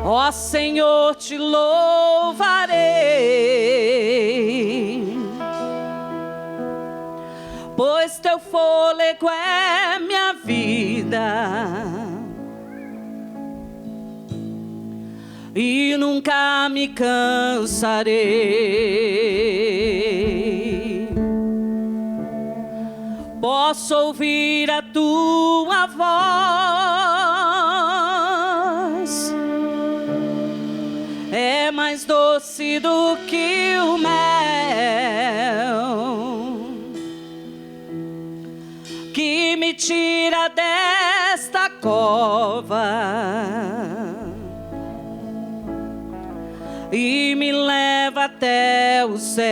Ó Senhor, te louvarei, pois teu fôlego é minha vida e nunca me cansarei. Posso ouvir a tua voz, é mais doce do que o mel, que me tira desta cova e me leva até o céu.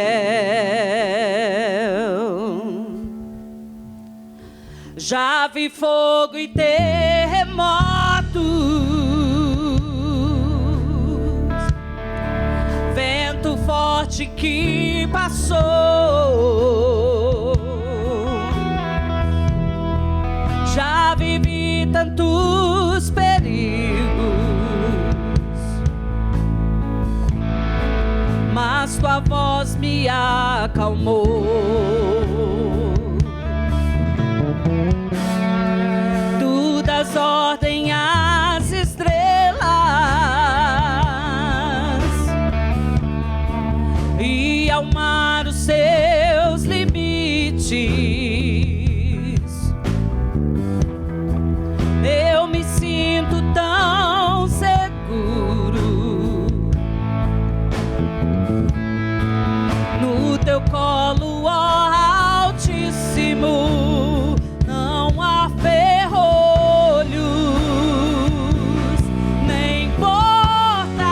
Já vi fogo e terremotos, vento forte que passou. Já vivi tantos perigos, mas tua voz me acalmou. Tu das ordem às estrelas e ao mar os seus limites. Eu me sinto tão seguro no teu colo, ó Altíssimo. Não há ferrolhos nem portas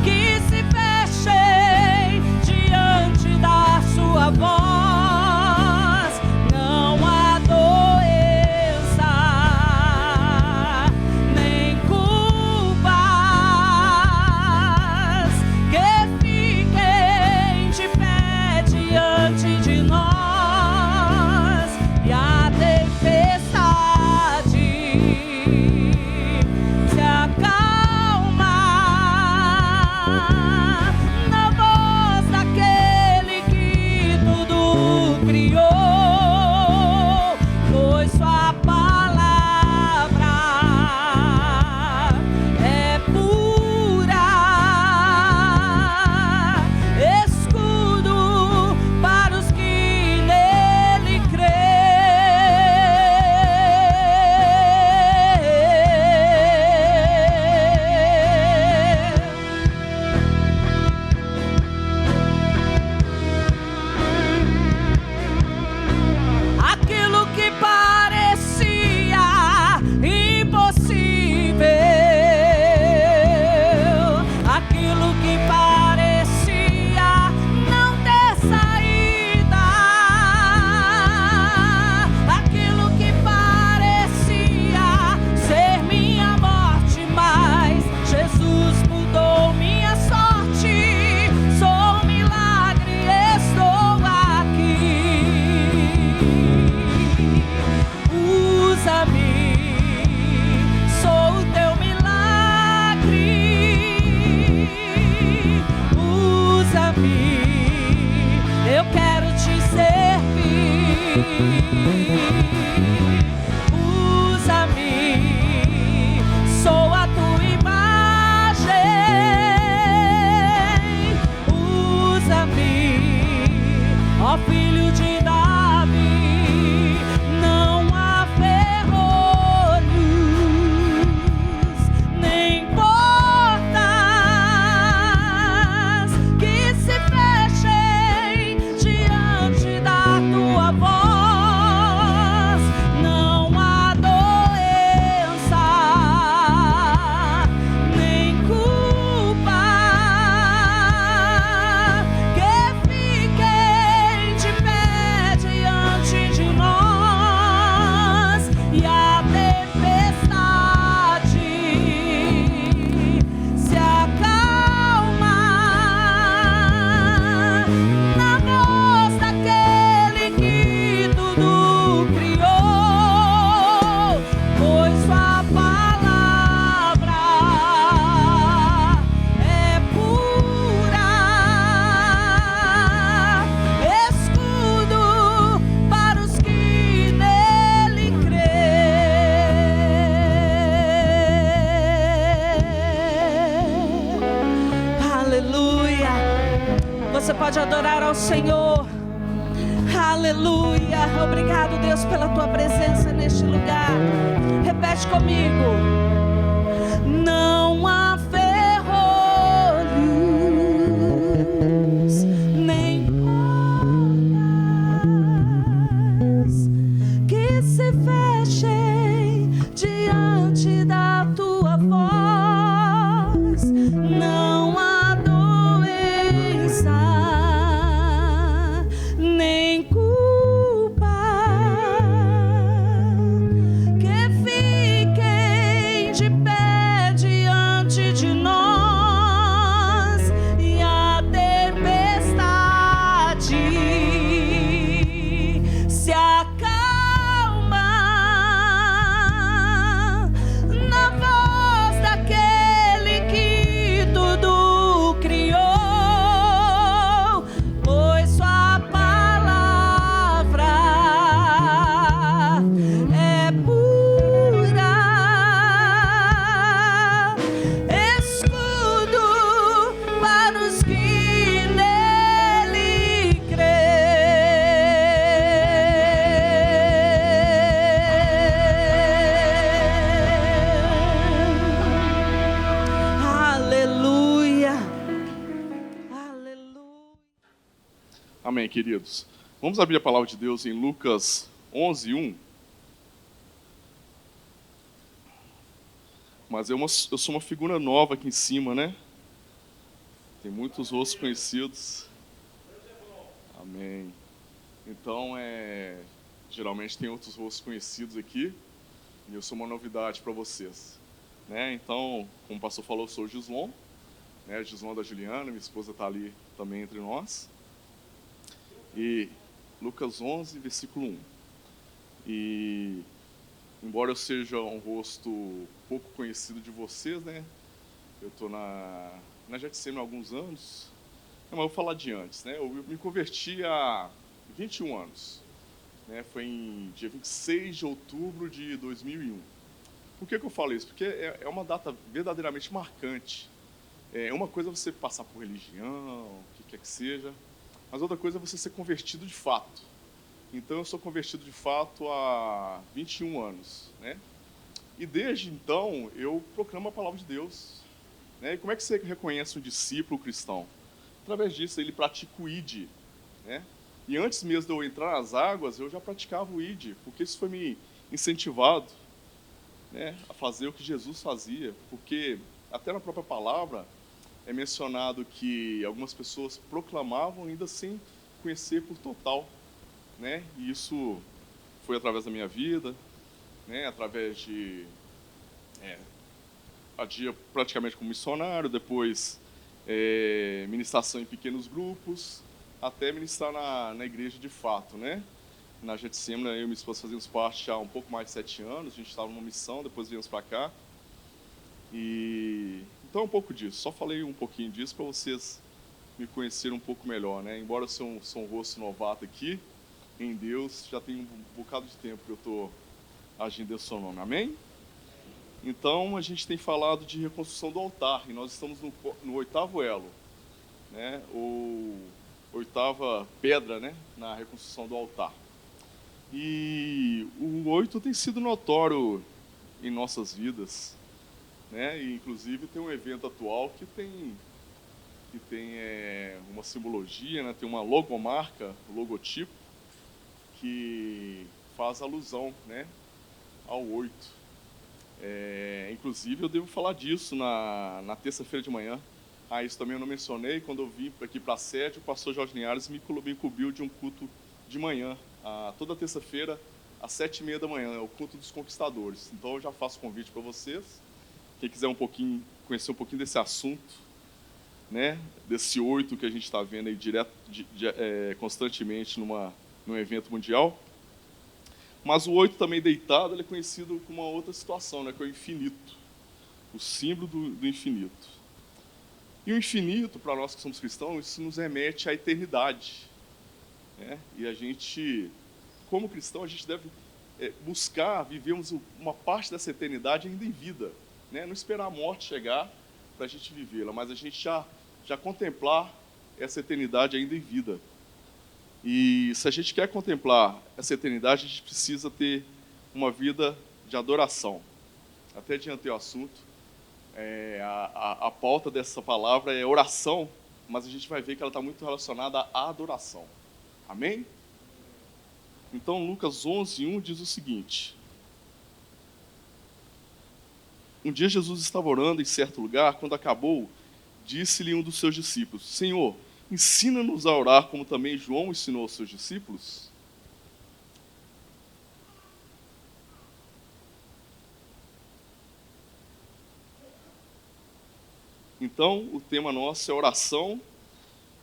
que se fechem diante da sua voz. Não há doença nem culpas que fiquem de pé diante de nós. E a tempestade se acalma na voz daquele que tudo criou, pois sua palavra é pura, escudo para os que nele creem. Aquilo que parecia impossível, aquilo que parecia não ter saída, aquilo que parecia ser minha morte, mas Jesus mudou minha sorte. Sou um milagre, estou aqui. ao Senhor. Aleluia. Obrigado, Deus, pela tua presença neste lugar. Repete comigo. Não há ferrolhos nem portas que se fechem diante da tua voz. Não há doença nem culpa que fiquem de pé diante de nós, e a tempestade se acalma na voz daquele que tudo criou, pois sua palavra é pura, escudo para os que nele creem. Aleluia. Aleluia. Amém, queridos. Vamos abrir a palavra de Deus em Lucas 11:1. Mas eu sou uma figura nova aqui em cima, né? Tem muitos rostos conhecidos. Amém. Então, geralmente tem outros rostos conhecidos aqui. E eu sou uma novidade para vocês, né? Então, como o pastor falou, eu sou o Gislon, né? Gislon da Juliana, minha esposa está ali também entre nós. E Lucas 11, versículo 1. E, embora eu seja um rosto pouco conhecido de vocês, né? Eu estou na Getsemane há alguns anos. Mas eu vou falar de antes, né? Eu me converti há 21 anos. Né? Foi em dia 26 de outubro de 2001. Por que eu falo isso? Porque é uma data verdadeiramente marcante. Uma coisa é você passar por religião, o que quer que seja, mas outra coisa é você ser convertido de fato. Então, eu sou convertido de fato há 21 anos, né? E desde então, eu proclamo a palavra de Deus. Né? E como é que você reconhece um discípulo cristão? Através disso, ele pratica o ID. Né? E antes mesmo de eu entrar nas águas, eu já praticava o ID, porque isso foi me incentivado, né, a fazer o que Jesus fazia. Porque até na própria palavra é mencionado que algumas pessoas proclamavam ainda sem conhecer por total. Né? E isso foi através da minha vida, né? Através de adia praticamente como missionário, depois ministração em pequenos grupos, até ministrar na igreja de fato, né? Na Getsemane, eu e minha esposa fazíamos parte há um pouco mais de 7 anos, a gente estava numa missão, depois viemos para cá. E então um pouco disso, só falei um pouquinho disso para vocês me conhecerem um pouco melhor, né? Embora eu sou um rosto novato aqui, em Deus, já tem um bocado de tempo que eu estou agindo em seu nome, amém? Então, a gente tem falado de reconstrução do altar, e nós estamos no 8º elo, né? Ou 8ª pedra, né? Na reconstrução do altar. E o 8 tem sido notório em nossas vidas, né? E, inclusive, tem um evento atual que tem uma simbologia, né? Tem uma logomarca, logotipo, que faz alusão, né, ao 8. Inclusive, eu devo falar disso na terça-feira de manhã. Isso também eu não mencionei. Quando eu vim aqui para a sede, o pastor Jorge Linhares me incumbiu de um culto de manhã, toda terça-feira, às 7h30 da manhã, é o culto dos conquistadores. Então, eu já faço convite para vocês. Quem quiser conhecer um pouquinho desse assunto, né, desse 8 que a gente está vendo aí constantemente num evento mundial. Mas o 8 também deitado, ele é conhecido com uma outra situação, né, que é o infinito, o símbolo do infinito. E o infinito, para nós que somos cristãos, isso nos remete à eternidade. Né? E a gente, como cristão, a gente deve buscar vivermos uma parte dessa eternidade ainda em vida. Né? Não esperar a morte chegar para a gente vivê-la, mas a gente já contemplar essa eternidade ainda em vida. E se a gente quer contemplar essa eternidade, a gente precisa ter uma vida de adoração. Até adiantei o assunto. A pauta dessa palavra é oração, mas a gente vai ver que ela está muito relacionada à adoração. Amém? Então, Lucas 11:1 diz o seguinte: um dia Jesus estava orando em certo lugar. Quando acabou, disse-lhe um dos seus discípulos: Senhor, ensina-nos a orar como também João ensinou aos seus discípulos. Então, o tema nosso é oração.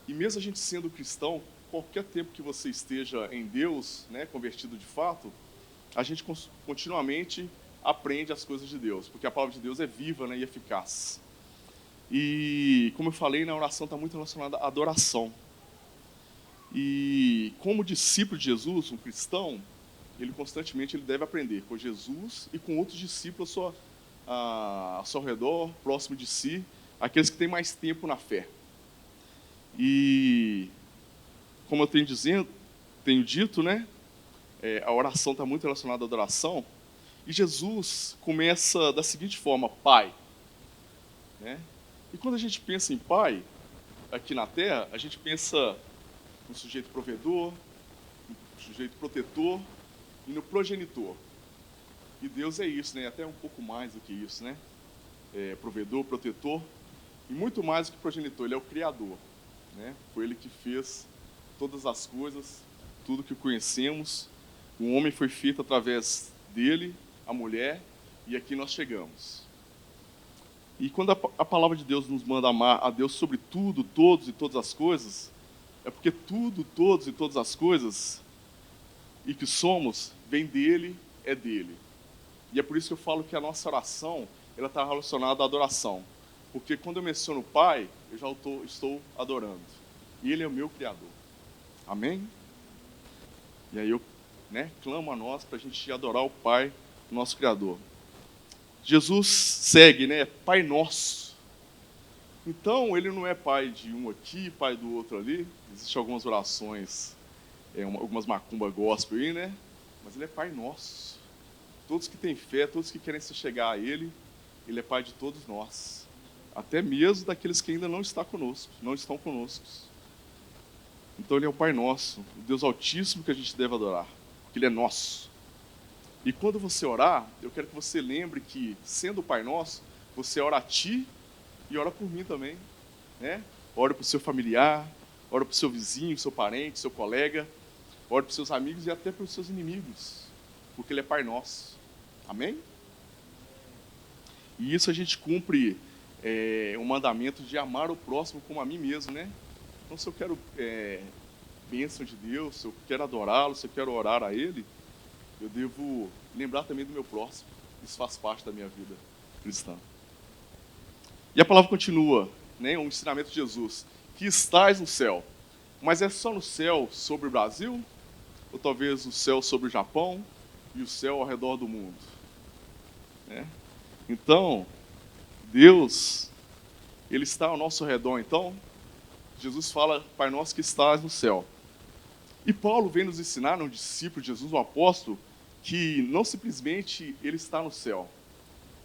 E mesmo a gente sendo cristão, qualquer tempo que você esteja em Deus, né, convertido de fato, a gente continuamente aprende as coisas de Deus, porque a palavra de Deus é viva, né, e eficaz. E, como eu falei, na oração está muito relacionada à adoração. E, como discípulo de Jesus, um cristão, ele constantemente deve aprender com Jesus e com outros discípulos ao seu redor, próximo de si, aqueles que têm mais tempo na fé. E, como eu tenho dito, né, a oração está muito relacionada à adoração. E Jesus começa da seguinte forma: Pai. Né? E quando a gente pensa em Pai, aqui na Terra, a gente pensa no sujeito provedor, no sujeito protetor e no progenitor. E Deus é isso, né? Até um pouco mais do que isso, né? Provedor, protetor e muito mais do que progenitor. Ele é o Criador, né? Foi Ele que fez todas as coisas, tudo que conhecemos. O homem foi feito através dele, a mulher, e aqui nós chegamos. E quando a palavra de Deus nos manda amar a Deus sobre tudo, todos e todas as coisas, é porque tudo, todos e todas as coisas e que somos, vem dele, é dele. E é por isso que eu falo que a nossa oração, ela está relacionada à adoração. Porque quando eu menciono o Pai, eu já estou adorando. E Ele é o meu Criador. Amém? E aí eu, clamo a nós para a gente adorar o Pai, o nosso Criador. Jesus segue, Pai Nosso. Então, Ele não é Pai de um aqui, Pai do outro ali. Existem algumas orações, algumas macumba gospel aí, né? Mas Ele é Pai Nosso. Todos que têm fé, todos que querem se chegar a Ele, Ele é Pai de todos nós. Até mesmo daqueles que ainda não estão conosco. Então Ele é o Pai Nosso, o Deus Altíssimo que a gente deve adorar, porque Ele é nosso. E quando você orar, eu quero que você lembre que, sendo o Pai Nosso, você ora a Ti e ora por mim também. Né? Ora para o seu familiar, ora para o seu vizinho, seu parente, seu colega, ora para os seus amigos e até para os seus inimigos, porque Ele é Pai Nosso. Amém? E isso a gente cumpre o mandamento de amar o próximo como a mim mesmo, né? Então, se eu quero bênção de Deus, se eu quero adorá-lo, se eu quero orar a Ele, eu devo lembrar também do meu próximo. Isso faz parte da minha vida cristã. E a palavra continua, um ensinamento de Jesus, que estás no céu. Mas é só no céu sobre o Brasil? Ou talvez o céu sobre o Japão e o céu ao redor do mundo? Então, Deus, Ele está ao nosso redor. Então, Jesus fala: Pai Nosso que estás no céu. E Paulo vem nos ensinar, um discípulo de Jesus, um apóstolo, que não simplesmente Ele está no céu,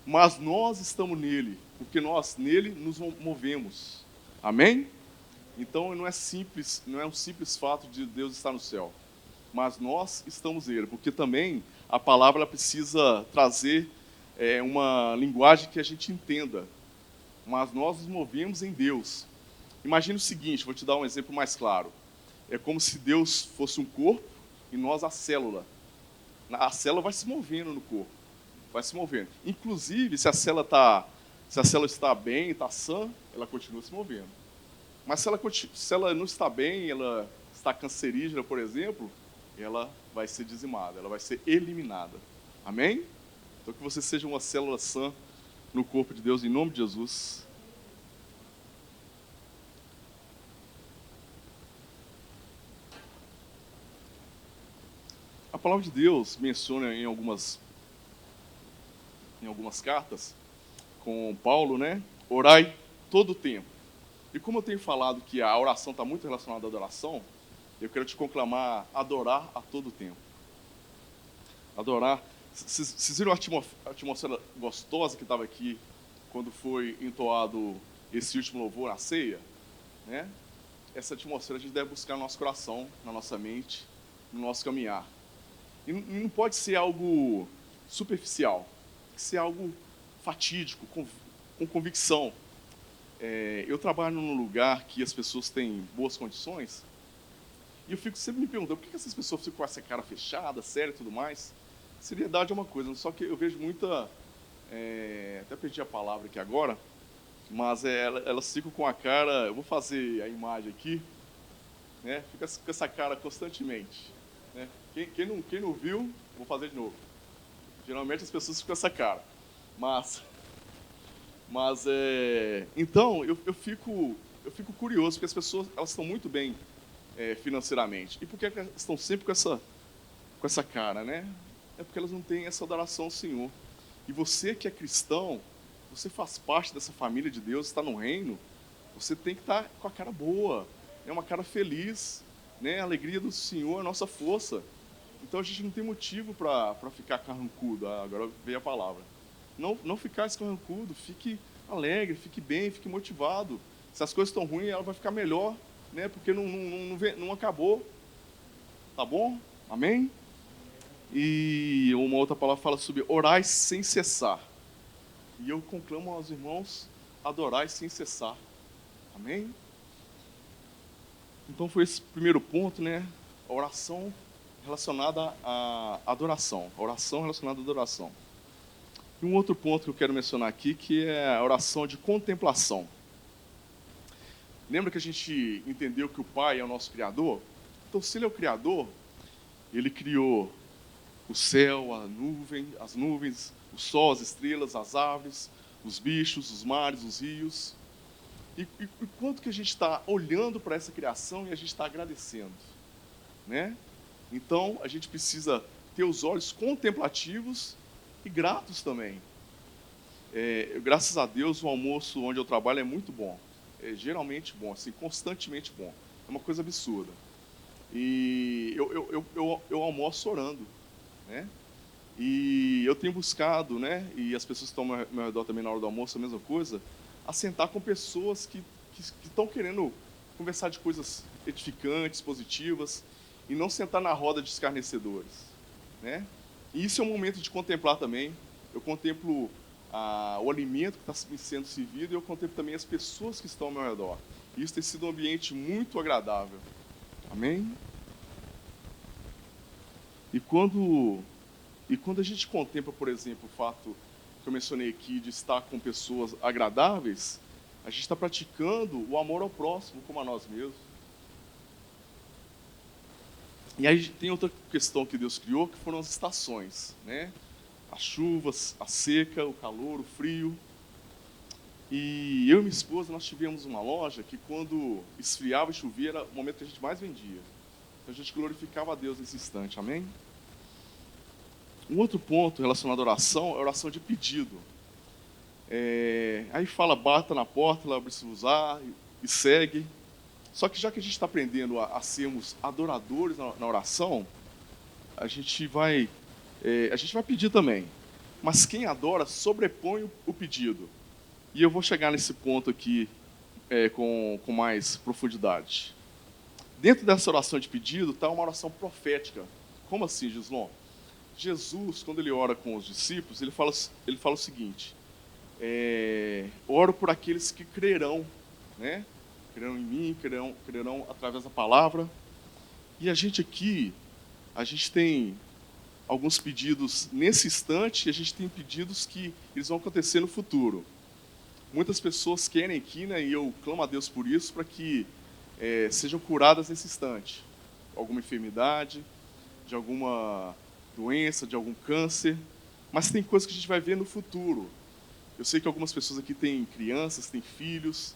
mas nós estamos nele, porque nós nele nos movemos. Amém? Então não é um simples fato de Deus estar no céu, mas nós estamos nele, porque também a palavra ela precisa trazer uma linguagem que a gente entenda, mas nós nos movemos em Deus. Imagine o seguinte, vou te dar um exemplo mais claro. É como se Deus fosse um corpo e nós a célula. A célula vai se movendo no corpo, vai se movendo. Inclusive, se a célula está bem, está sã, ela continua se movendo. Mas se ela não está bem, ela está cancerígena, por exemplo, ela vai ser dizimada, ela vai ser eliminada. Amém? Então que você seja uma célula sã no corpo de Deus, em nome de Jesus. A palavra de Deus menciona em algumas cartas com Paulo, orai todo o tempo. E como eu tenho falado que a oração está muito relacionada à adoração, Eu quero te conclamar a adorar a todo tempo. Adorar. Vocês viram a atmosfera gostosa que estava aqui quando foi entoado esse último louvor, a ceia? Né? Essa atmosfera a gente deve buscar no nosso coração, na nossa mente, no nosso caminhar. E não pode ser algo superficial, tem que ser algo fatídico, com convicção. Eu trabalho num lugar que as pessoas têm boas condições, e eu fico sempre me perguntando por que essas pessoas ficam com essa cara fechada, séria e tudo mais. Seriedade é uma coisa, só que eu vejo muita... até perdi a palavra aqui agora, mas elas ficam com a cara... Eu vou fazer a imagem aqui, né? Fica com essa cara constantemente. Né? Quem não viu, vou fazer de novo. Geralmente as pessoas ficam com essa cara. Então, eu fico curioso, porque as pessoas elas estão muito bem financeiramente. E por que elas estão sempre com essa cara, né? É porque elas não têm essa adoração ao Senhor. E você que é cristão, você faz parte dessa família de Deus, está no reino, você tem que estar com a cara boa, né? Uma cara feliz, né? A alegria do Senhor é a nossa força. Então a gente não tem motivo para ficar carrancudo. Agora veio a palavra. Não ficar escarrancudo, fique alegre, fique bem, fique motivado. Se as coisas estão ruins, ela vai ficar melhor, né? Porque não acabou. Tá bom? Amém? E uma outra palavra fala sobre orai sem cessar. E eu conclamo aos irmãos, adorai sem cessar. Amém? Então foi esse primeiro ponto, né? A oração relacionada à adoração. A oração relacionada à adoração. E um outro ponto que eu quero mencionar aqui, que é a oração de contemplação. Lembra que a gente entendeu que o Pai é o nosso Criador? Então, se Ele é o Criador, Ele criou o céu, as nuvens, o sol, as estrelas, as árvores, os bichos, os mares, os rios. E quanto que a gente está olhando para essa criação e a gente está agradecendo, né? Então, a gente precisa ter os olhos contemplativos e gratos também. Graças a Deus, o almoço onde eu trabalho é muito bom. É geralmente bom, assim, constantemente bom. É uma coisa absurda. E eu almoço orando, né? E eu tenho buscado, né? E as pessoas que estão ao meu redor também na hora do almoço, a mesma coisa, a sentar com pessoas que estão querendo conversar de coisas edificantes, positivas, e não sentar na roda de escarnecedores, né? E isso é um momento de contemplar também. Eu contemplo o alimento que está sendo servido e eu contemplo também as pessoas que estão ao meu redor. E isso tem sido um ambiente muito agradável. Amém? E quando a gente contempla, por exemplo, o fato que eu mencionei aqui de estar com pessoas agradáveis, a gente está praticando o amor ao próximo como a nós mesmos. E aí tem outra questão que Deus criou, que foram as estações, né? As chuvas, a seca, o calor, o frio. E eu e minha esposa, nós tivemos uma loja que quando esfriava e chovia, era o momento que a gente mais vendia. Então a gente glorificava a Deus nesse instante, amém? Um outro ponto relacionado à oração é a oração de pedido. Aí fala, bata na porta, ela abre-se-vos-á e segue. Só que já que a gente está aprendendo a sermos adoradores na oração, a gente vai pedir também. Mas quem adora sobrepõe o pedido. E eu vou chegar nesse ponto aqui com mais profundidade. Dentro dessa oração de pedido está uma oração profética. Como assim, Gislon? Jesus, quando ele ora com os discípulos, ele fala o seguinte: oro por aqueles que crerão, né? Crerão em mim, crerão através da palavra. E a gente aqui, a gente tem alguns pedidos nesse instante e a gente tem pedidos que eles vão acontecer no futuro. Muitas pessoas querem aqui, né, e eu clamo a Deus por isso, para que sejam curadas nesse instante. Alguma enfermidade, de alguma doença, de algum câncer, mas tem coisas que a gente vai ver no futuro. Eu sei que algumas pessoas aqui têm crianças, têm filhos,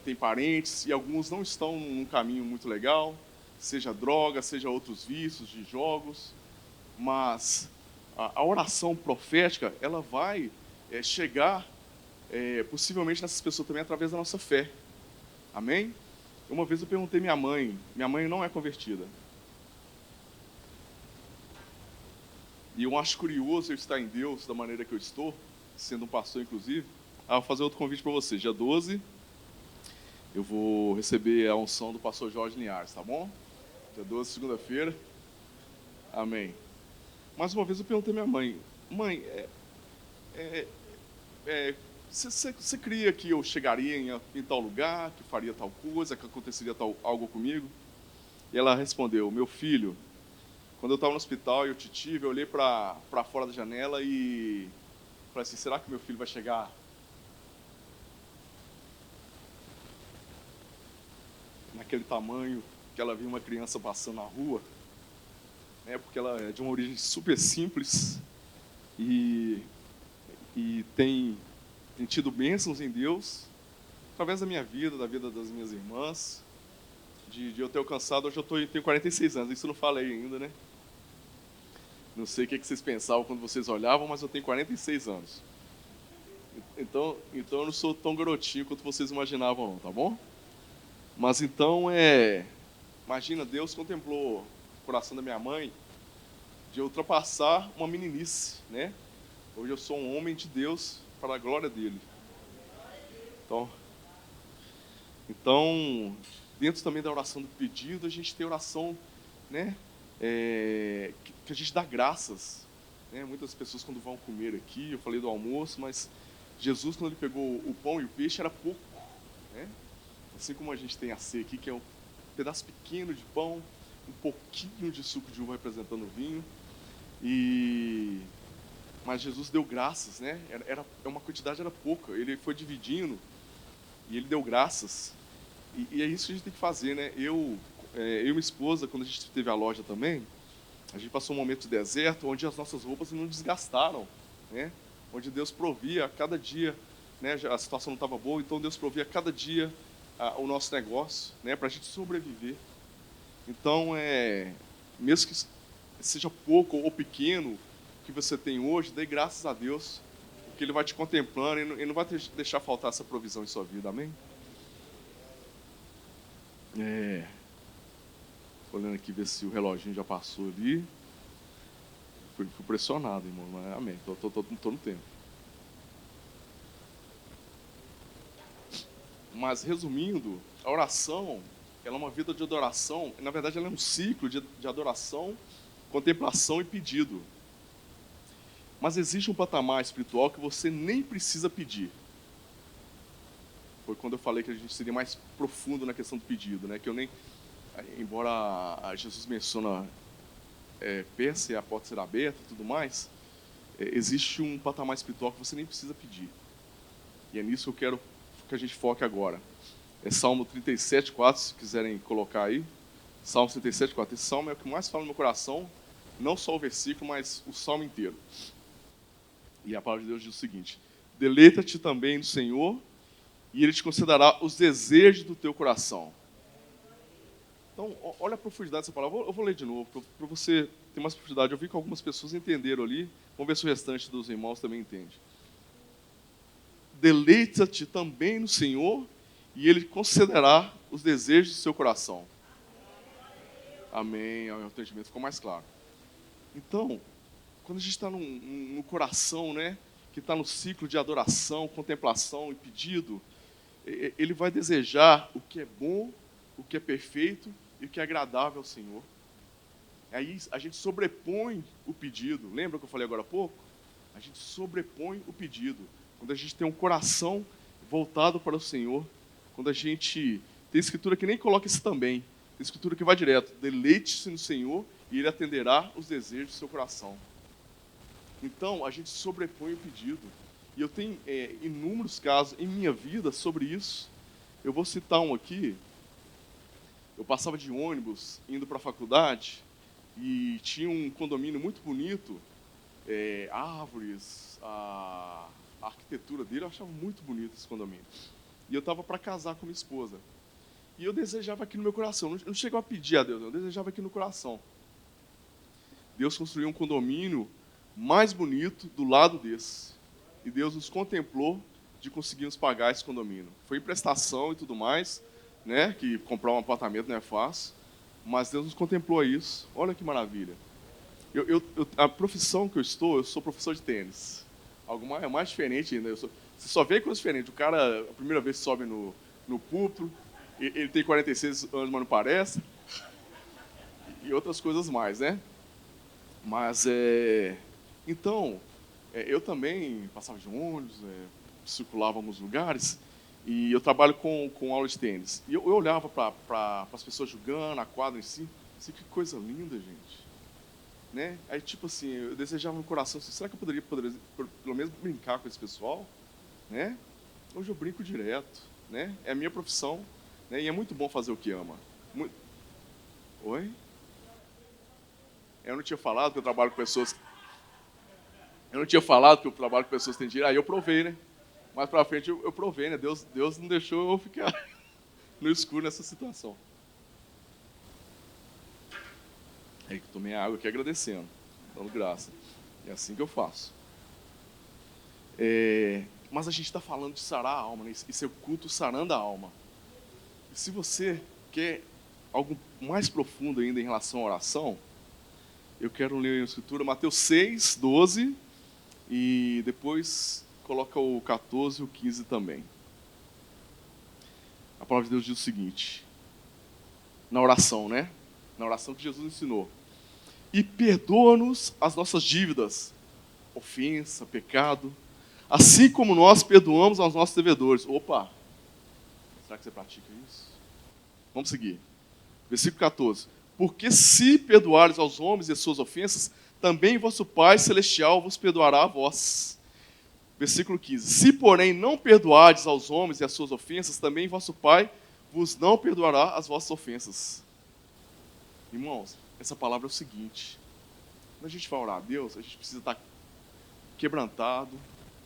têm parentes, e alguns não estão num caminho muito legal, seja droga, seja outros vícios de jogos, mas a oração profética, ela vai chegar possivelmente nessas pessoas também através da nossa fé. Amém? Uma vez eu perguntei minha mãe não é convertida. E eu acho curioso eu estar em Deus da maneira que eu estou, sendo um pastor inclusive. Vou fazer outro convite para você. Dia 12, eu vou receber a unção do pastor Jorge Linhares, tá bom? Dia 12, segunda-feira. Amém. Mais uma vez eu perguntei à minha mãe, você cria que eu chegaria em tal lugar, que faria tal coisa, que aconteceria algo comigo? E ela respondeu, meu filho, quando eu estava no hospital e eu te tive, eu olhei para fora da janela e falei assim, será que meu filho vai chegar naquele tamanho que ela viu uma criança passando na rua? Porque ela é de uma origem super simples e tem tido bênçãos em Deus, através da minha vida, da vida das minhas irmãs, de eu ter alcançado, hoje eu tenho 46 anos, isso eu não falei ainda, né? Não sei o que vocês pensavam quando vocês olhavam, mas eu tenho 46 anos. Então eu não sou tão garotinho quanto vocês imaginavam não, tá bom? Mas então, imagina, Deus contemplou o coração da minha mãe de ultrapassar uma meninice, né? Hoje eu sou um homem de Deus para a glória dele. Então, dentro também da oração do pedido, a gente tem oração, né? Que a gente dá graças, né? Muitas pessoas quando vão comer aqui, eu falei do almoço, mas Jesus, quando ele pegou o pão e o peixe, era pouco, né? Assim como a gente tem a ceia aqui, que é um pedaço pequeno de pão, um pouquinho de suco de uva representando o vinho, mas Jesus deu graças, né? Uma quantidade era pouca, ele foi dividindo e ele deu graças, e é isso que a gente tem que fazer, né? Eu e minha esposa, quando a gente teve a loja também, a gente passou um momento de deserto, onde as nossas roupas não desgastaram, né? Onde Deus provia a cada dia, né? A situação não estava boa, então Deus provia a cada dia o nosso negócio, né? Para a gente sobreviver. Então, mesmo que seja pouco ou pequeno que você tem hoje, dê graças a Deus, porque Ele vai te contemplando e não vai deixar faltar essa provisão em sua vida, amém? Olhando aqui, ver se o reloginho já passou ali. Fui pressionado, irmão, mas amém, tô no tempo. Mas, resumindo, a oração, ela é uma vida de adoração, na verdade ela é um ciclo de adoração, contemplação e pedido. Mas existe um patamar espiritual que você nem precisa pedir. Foi quando eu falei que a gente seria mais profundo na questão do pedido, né? Que eu nem, embora Jesus menciona peça e a porta será aberta e tudo mais, existe um patamar espiritual que você nem precisa pedir. E é nisso que eu quero que a gente foque agora. É Salmo 37, 4, se quiserem colocar aí. Salmo 37, 4. Esse salmo é o que mais fala no meu coração, não só o versículo, mas o salmo inteiro. E a palavra de Deus diz o seguinte: deleita-te também no Senhor, e Ele te concederá os desejos do teu coração. Então, olha a profundidade dessa palavra. Eu vou ler de novo, para você ter mais profundidade. Eu vi que algumas pessoas entenderam ali. Vamos ver se o restante dos irmãos também entende. Deleita-te também no Senhor, e Ele concederá os desejos do seu coração. Amém. O entendimento ficou mais claro. Então, quando a gente está no coração, né, que está no ciclo de adoração, contemplação e pedido, Ele vai desejar o que é bom, o que é perfeito e o que é agradável ao Senhor. Aí a gente sobrepõe o pedido. Lembra que eu falei agora há pouco? A gente sobrepõe o pedido. Quando a gente tem um coração voltado para o Senhor, quando a gente tem escritura que nem coloca isso também, tem escritura que vai direto: deleite-se no Senhor e Ele atenderá os desejos do seu coração. Então, a gente sobrepõe o pedido. E eu tenho inúmeros casos em minha vida sobre isso. Eu vou citar um aqui. Eu passava de ônibus indo para a faculdade e tinha um condomínio muito bonito, árvores, a arquitetura dele, eu achava muito bonito esse condomínio. E eu estava para casar com minha esposa. E eu desejava aqui no meu coração, não chegava a pedir a Deus, eu desejava aqui no coração. Deus construiu um condomínio mais bonito do lado desse. E Deus nos contemplou de conseguirmos pagar esse condomínio. Foi em prestação e tudo mais, né? Que comprar um apartamento não é fácil, mas Deus nos contemplou a isso. Olha que maravilha. A profissão que eu sou professor de tênis. Algo mais diferente ainda. Você só vê coisa diferente. O cara, a primeira vez que sobe no púlpito, ele tem 46 anos, mas não parece. E outras coisas mais, né? Mas, então, eu também passava de ônibus, circulava em alguns lugares, e eu trabalho com aula de tênis. E eu olhava para as pessoas jogando, a quadra em si, assim, que coisa linda, gente. Né? Aí, tipo assim, eu desejava no coração, assim, será que eu poderia pelo menos brincar com esse pessoal? Né? Hoje eu brinco direto, né? É a minha profissão, né? E é muito bom fazer o que ama. Oi? Eu não tinha falado que eu trabalho com pessoas... Eu não tinha falado que eu trabalho com pessoas que têm dinheiro, aí eu provei, né? Mais pra frente eu provei, né? Deus não deixou eu ficar no escuro nessa situação. Aí que tomei a água aqui agradecendo, dando graça. É assim que eu faço. Mas a gente está falando de sarar a alma, né? Isso é o culto sarando a alma. E se você quer algo mais profundo ainda em relação à oração, eu quero ler a Escritura, Mateus 6, 12, e depois coloca o 14 e o 15 também. A palavra de Deus diz o seguinte, na oração, né? Na oração que Jesus ensinou. E perdoa-nos as nossas dívidas, ofensa, pecado, assim como nós perdoamos aos nossos devedores. Opa! Será que você pratica isso? Vamos seguir. Versículo 14. Porque se perdoares aos homens as suas ofensas, também vosso Pai Celestial vos perdoará a vós. Versículo 15. Se, porém, não perdoardes aos homens e as suas ofensas, também vosso Pai vos não perdoará as vossas ofensas. Irmãos, essa palavra é o seguinte. Quando a gente vai orar a Deus, a gente precisa estar quebrantado,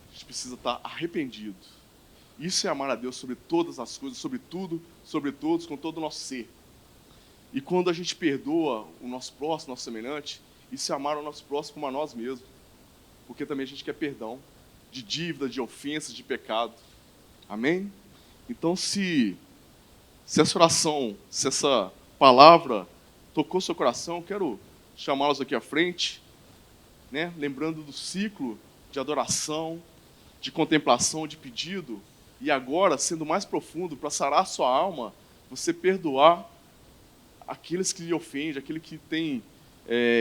a gente precisa estar arrependido. Isso é amar a Deus sobre todas as coisas, sobre tudo, sobre todos, com todo o nosso ser. E quando a gente perdoa o nosso próximo, nosso semelhante, isso é amar o nosso próximo como a nós mesmos. Porque também a gente quer perdão de dívida, de ofensas, de pecado. Amém? Então, se essa oração, se essa palavra tocou seu coração, eu quero chamá-los aqui à frente, né? Lembrando do ciclo de adoração, de contemplação, de pedido, e agora, sendo mais profundo, para sarar a sua alma, você perdoar aqueles que lhe ofendem, aquele que tem,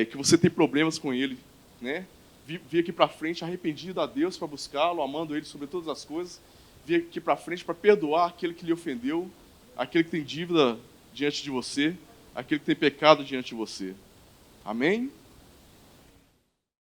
que você tem problemas com ele, né? Vir aqui para frente arrependido a Deus para buscá-lo, amando ele sobre todas as coisas, vir aqui para frente para perdoar aquele que lhe ofendeu, aquele que tem dívida diante de você, aquele que tem pecado diante de você. Amém?